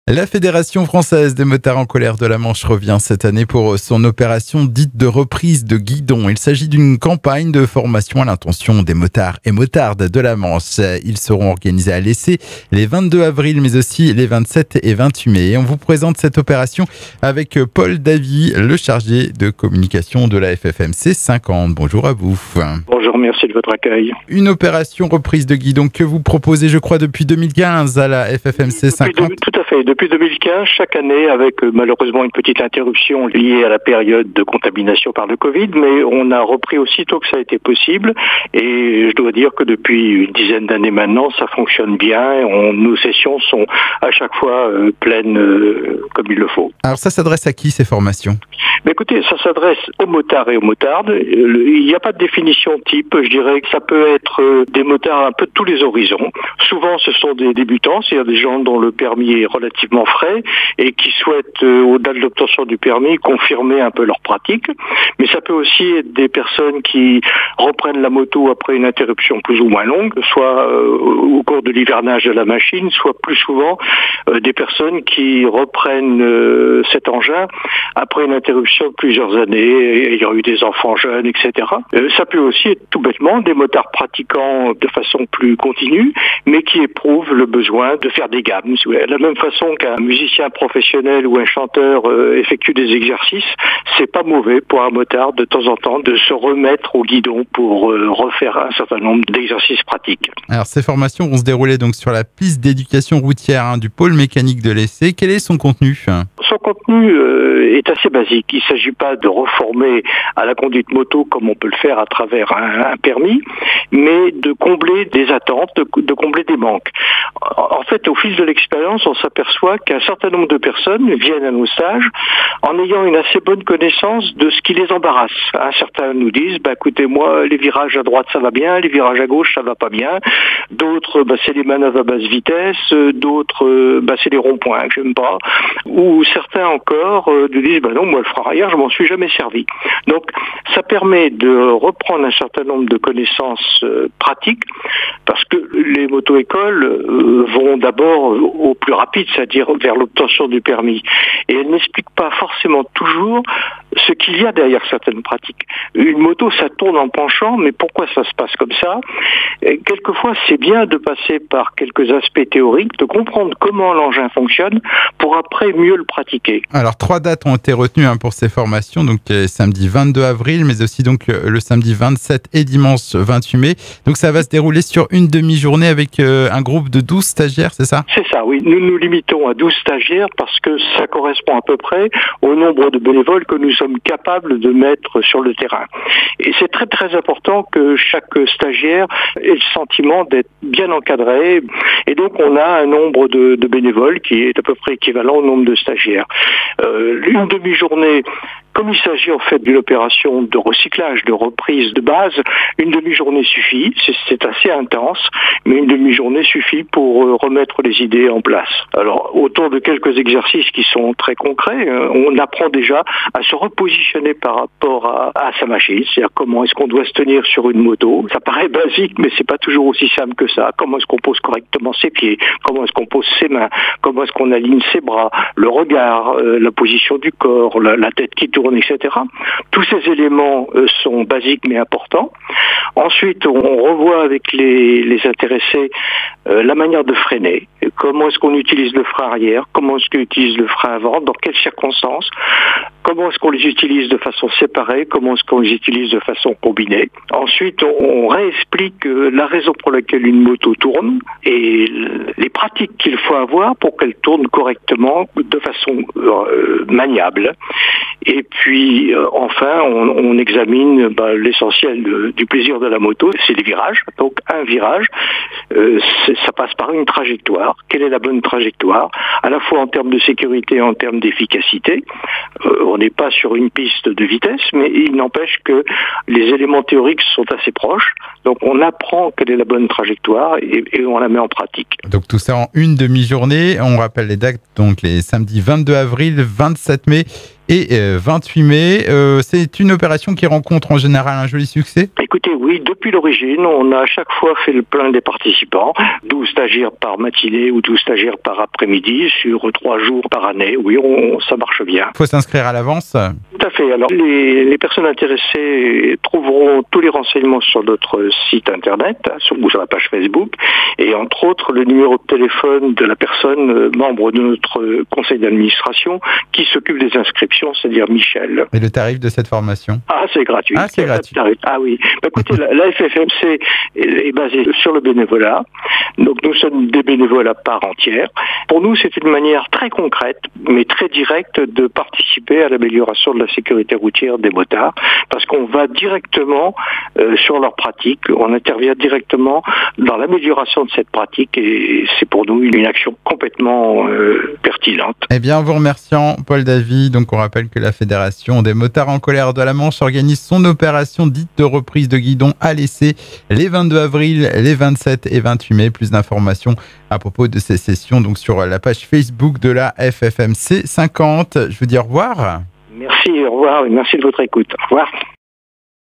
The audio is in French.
La Fédération française des motards en colère de la Manche revient cette année pour son opération dite de reprise de guidon. Il s'agit d'une campagne de formation à l'intention des motards et motardes de la Manche. Ils seront organisés à l'Essai les 22 avril, mais aussi les 27 et 28 mai. Et on vous présente cette opération avec Paul Davy, le chargé de communication de la FFMC 50. Bonjour à vous. Bonjour, merci de votre accueil. Une opération reprise de guidon que vous proposez, je crois, depuis 2015 à la FFMC 50. Tout à fait. Depuis 2015, chaque année, avec malheureusement une petite interruption liée à la période de contamination par le Covid, mais on a repris aussitôt que ça a été possible. Et je dois dire que depuis une dizaine d'années maintenant, ça fonctionne bien. Nos sessions sont à chaque fois pleines comme il le faut. Alors ça s'adresse à qui ces formations ? Mais écoutez, ça s'adresse aux motards et aux motardes. Il n'y a pas de définition type. Je dirais que ça peut être des motards un peu de tous les horizons. Souvent, ce sont des débutants, c'est-à-dire des gens dont le permis est relativement frais et qui souhaitent, au-delà de l'obtention du permis, confirmer un peu leur pratique. Mais ça peut aussi être des personnes qui reprennent la moto après une interruption plus ou moins longue, soit au cours de l'hivernage de la machine, soit plus souvent des personnes qui reprennent cet engin après une interruption de plusieurs années, ayant eu des enfants jeunes, etc. Ça peut aussi être tout bêtement des motards pratiquants de façon plus continue, mais qui éprouvent le besoin de faire des gammes. De la même façon qu'un musicien professionnel ou un chanteur effectue des exercices, c'est pas mauvais pour un motard de temps en temps de se remettre au guidon pour refaire un certain nombre d'exercices pratiques. Alors ces formations vont se dérouler donc sur la piste d'éducation routière du pôle mécanique de l'Essai. Quel est son contenu ? Son contenu est assez basique. Il ne s'agit pas de reformer à la conduite moto comme on peut le faire à travers un permis, mais de combler des attentes, de combler des manques. En fait, au fil de l'expérience, on s'aperçoit qu'un certain nombre de personnes viennent à nos stages en ayant une assez bonne connaissance de ce qui les embarrasse. Certains nous disent, écoutez, moi, les virages à droite, ça va bien, les virages à gauche, ça va pas bien. D'autres, c'est les manœuvres à basse vitesse. D'autres, c'est les ronds-points que j'aime pas. Ou certains encore nous disent, non, moi, le frein arrière, je m'en suis jamais servi. Donc, ça permet de reprendre un certain nombre de connaissances pratiques, parce que les moto-écoles vont d'abord au plus rapide, c'est-à-dire vers l'obtention du permis. Et elles n'expliquent pas forcément toujours ce qu'il y a derrière certaines pratiques. Une moto, ça tourne en penchant, mais pourquoi ça se passe comme ça ? Quelquefois, c'est bien de passer par quelques aspects théoriques, de comprendre comment l'engin fonctionne, pour après mieux le pratiquer. Alors, 3 dates ont été retenues pour ces formations, donc samedi 22 avril, mais aussi donc le samedi 27 et dimanche 28 mai. Donc ça va se dérouler sur une demi-journée avec un groupe de 12 stagiaires, c'est ça ? C'est ça, oui. Nous nous limitons à 12 stagiaires parce que ça correspond à peu près au nombre de bénévoles que nous sommes capables de mettre sur le terrain. Et c'est très très important que chaque stagiaire ait le sentiment d'être bien encadré. Et donc on a un nombre de bénévoles qui est à peu près équivalent au nombre de stagiaires. Une demi-journée, comme il s'agit en fait d'une opération de recyclage, de reprise de base, une demi-journée suffit. C'est assez intense, mais une demi-journée suffit pour remettre les idées en place. Alors, autour de quelques exercices qui sont très concrets, on apprend déjà à se repositionner par rapport à sa machine. C'est-à-dire comment est-ce qu'on doit se tenir sur une moto. Ça paraît basique, mais c'est pas toujours aussi simple que ça. Comment est-ce qu'on pose correctement ses pieds ? Comment est-ce qu'on pose ses mains ? Comment est-ce qu'on aligne ses bras ? Le regard, la position du corps, la tête qui tourne, etc. Tous ces éléments sont basiques mais importants. Ensuite, on revoit avec les intéressés la manière de freiner. Comment est-ce qu'on utilise le frein arrière ? Comment est-ce qu'on utilise le frein avant ? Dans quelles circonstances ? Comment est-ce qu'on les utilise de façon séparée ? Comment est-ce qu'on les utilise de façon combinée ? Ensuite, on réexplique la raison pour laquelle une moto tourne et les pratiques qu'il faut avoir pour qu'elle tourne correctement de façon maniable. Et puis, enfin, on examine l'essentiel du plaisir de la moto, c'est les virages. Donc, un virage, ça passe par une trajectoire. Quelle est la bonne trajectoire ? À la fois en termes de sécurité et en termes d'efficacité. On n'est pas sur une piste de vitesse, mais il n'empêche que les éléments théoriques sont assez proches. Donc, on apprend quelle est la bonne trajectoire et on la met en pratique. Donc, tout ça en une demi-journée. On rappelle les dates, donc les samedis 22 avril, 27 mai et 28 mai. C'est une opération qui rencontre en général un joli succès? Écoutez, oui, depuis l'origine, on a à chaque fois fait le plein des participants, 12 stagiaires par matinée ou 12 stagiaires par après-midi sur 3 jours par année. Oui, ça marche bien. Il faut s'inscrire à l'avance? Tout à fait. Alors, les personnes intéressées trouveront tous les renseignements sur notre site internet ou sur la page Facebook, et entre autres le numéro de téléphone de la personne membre de notre conseil d'administration qui s'occupe des inscriptions, c'est-à-dire Michel. Et le tarif de cette formation? Ah, c'est gratuit. Ah, c'est gratuit. Ah oui. Écoutez, la FFMC est basée sur le bénévolat. Donc nous sommes des bénévoles à part entière. Pour nous, c'est une manière très concrète, mais très directe de participer à l'amélioration de la sécurité routière des motards, parce qu'on va directement sur leur pratique, on intervient directement dans l'amélioration de cette pratique, et c'est pour nous une action complètement pertinente. Eh bien, en vous remerciant, Paul Davy, donc on rappelle que la Fédération des motards en colère de la Manche organise son opération dite de reprise de guidon à l'essai les 22 avril, les 27 et 28 mai. Plus d'informations à propos de ces sessions donc sur la page Facebook de la FFMC 50. Je vous dis au revoir. Merci, au revoir et merci de votre écoute. Au revoir.